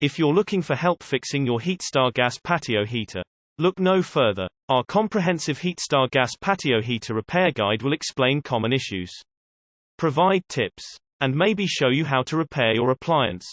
If you're looking for help fixing your Heatstar Gas Patio Heater, look no further. Our comprehensive Heatstar Gas Patio Heater repair guide will explain common issues, provide tips, and maybe show you how to repair your appliance.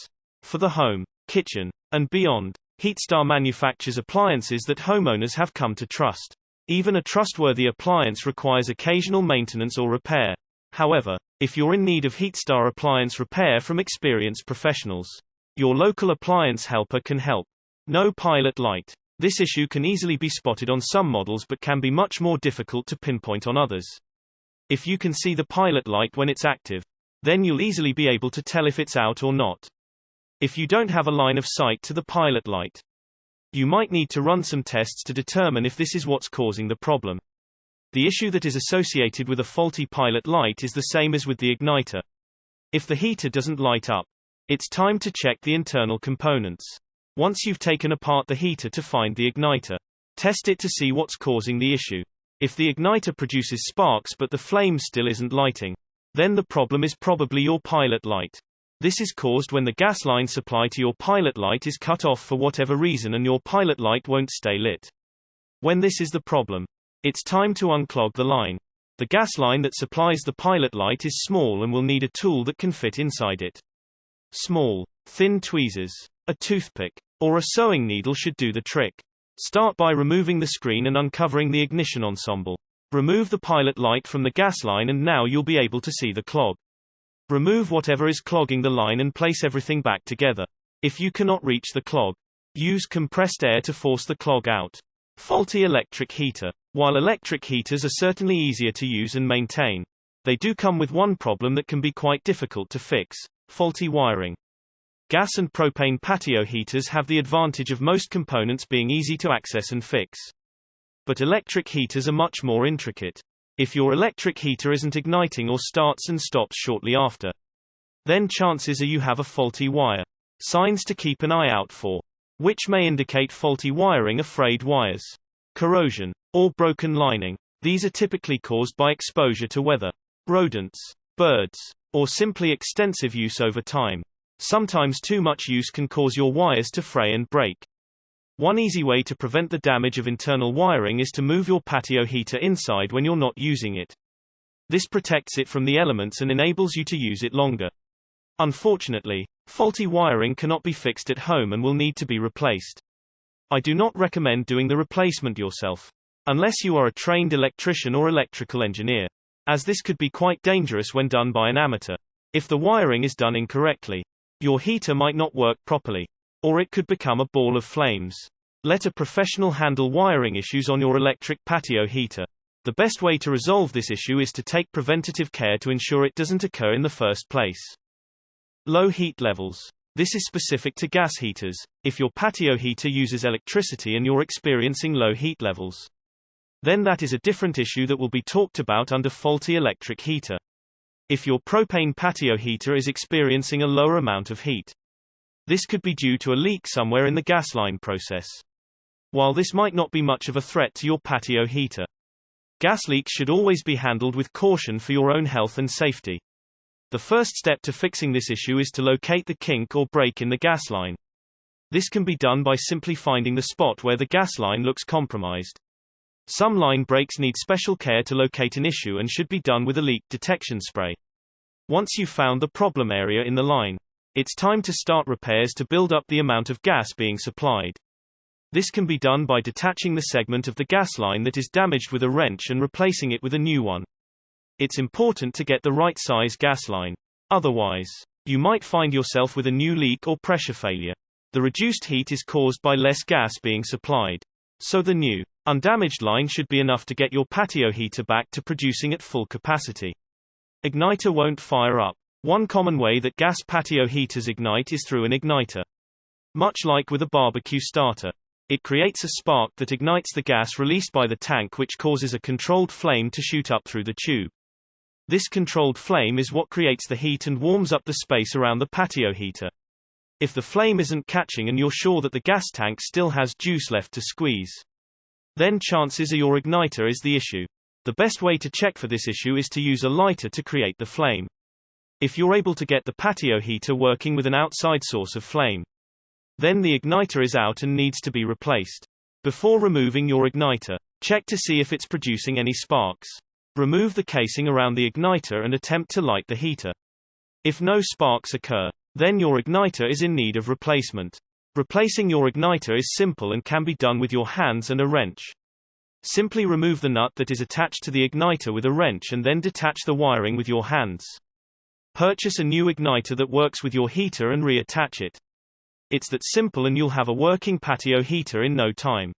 For the home, kitchen, and beyond, Heatstar manufactures appliances that homeowners have come to trust. Even a trustworthy appliance requires occasional maintenance or repair. However, if you're in need of Heatstar appliance repair from experienced professionals, your local appliance helper can help. No pilot light. This issue can easily be spotted on some models but can be much more difficult to pinpoint on others. If you can see the pilot light when it's active, then you'll easily be able to tell if it's out or not. If you don't have a line of sight to the pilot light, you might need to run some tests to determine if this is what's causing the problem. The issue that is associated with a faulty pilot light is the same as with the igniter. If the heater doesn't light up, it's time to check the internal components. Once you've taken apart the heater to find the igniter, test it to see what's causing the issue. If the igniter produces sparks but the flame still isn't lighting, then the problem is probably your pilot light. This is caused when the gas line supply to your pilot light is cut off for whatever reason and your pilot light won't stay lit. When this is the problem, it's time to unclog the line. The gas line that supplies the pilot light is small and will need a tool that can fit inside it. Small, thin tweezers, a toothpick, or a sewing needle should do the trick. Start by removing the screen and uncovering the ignition ensemble. Remove the pilot light from the gas line and now you'll be able to see the clog. Remove whatever is clogging the line and place everything back together. If you cannot reach the clog, use compressed air to force the clog out. Faulty electric heater. While electric heaters are certainly easier to use and maintain, they do come with one problem that can be quite difficult to fix: faulty wiring. Gas and propane patio heaters have the advantage of most components being easy to access and fix. But electric heaters are much more intricate. If your electric heater isn't igniting or starts and stops shortly after, then chances are you have a faulty wire. Signs to keep an eye out for, which may indicate faulty wiring are frayed wires, corrosion, or broken lining. These are typically caused by exposure to weather, rodents, birds, or simply extensive use over time. Sometimes too much use can cause your wires to fray and break. One easy way to prevent the damage of internal wiring is to move your patio heater inside when you're not using it. This protects it from the elements and enables you to use it longer. Unfortunately, faulty wiring cannot be fixed at home and will need to be replaced. I do not recommend doing the replacement yourself, unless you are a trained electrician or electrical engineer, as this could be quite dangerous when done by an amateur. If the wiring is done incorrectly, your heater might not work properly, or it could become a ball of flames. Let a professional handle wiring issues on your electric patio heater. The best way to resolve this issue is to take preventative care to ensure it doesn't occur in the first place. Low heat levels. This is specific to gas heaters. If your patio heater uses electricity and you're experiencing low heat levels, then that is a different issue that will be talked about under faulty electric heater. If your propane patio heater is experiencing a lower amount of heat, this could be due to a leak somewhere in the gas line process. While this might not be much of a threat to your patio heater, gas leaks should always be handled with caution for your own health and safety. The first step to fixing this issue is to locate the kink or break in the gas line. This can be done by simply finding the spot where the gas line looks compromised. Some line breaks need special care to locate an issue and should be done with a leak detection spray. Once you've found the problem area in the line, it's time to start repairs to build up the amount of gas being supplied. This can be done by detaching the segment of the gas line that is damaged with a wrench and replacing it with a new one. It's important to get the right size gas line. Otherwise, you might find yourself with a new leak or pressure failure. The reduced heat is caused by less gas being supplied. So the new, undamaged line should be enough to get your patio heater back to producing at full capacity. Igniter won't fire up. One common way that gas patio heaters ignite is through an igniter. Much like with a barbecue starter, it creates a spark that ignites the gas released by the tank, which causes a controlled flame to shoot up through the tube. This controlled flame is what creates the heat and warms up the space around the patio heater. If the flame isn't catching and you're sure that the gas tank still has juice left to squeeze, then chances are your igniter is the issue. The best way to check for this issue is to use a lighter to create the flame. If you're able to get the patio heater working with an outside source of flame, Then the igniter is out and needs to be replaced. Before removing your igniter, check to see if it's producing any sparks. Remove the casing around the igniter and attempt to light the heater. If no sparks occur, then your igniter is in need of replacement. Replacing your igniter is simple and can be done with your hands and a wrench. Simply remove the nut that is attached to the igniter with a wrench and then detach the wiring with your hands. Purchase a new igniter that works with your heater and reattach it. It's that simple, and you'll have a working patio heater in no time.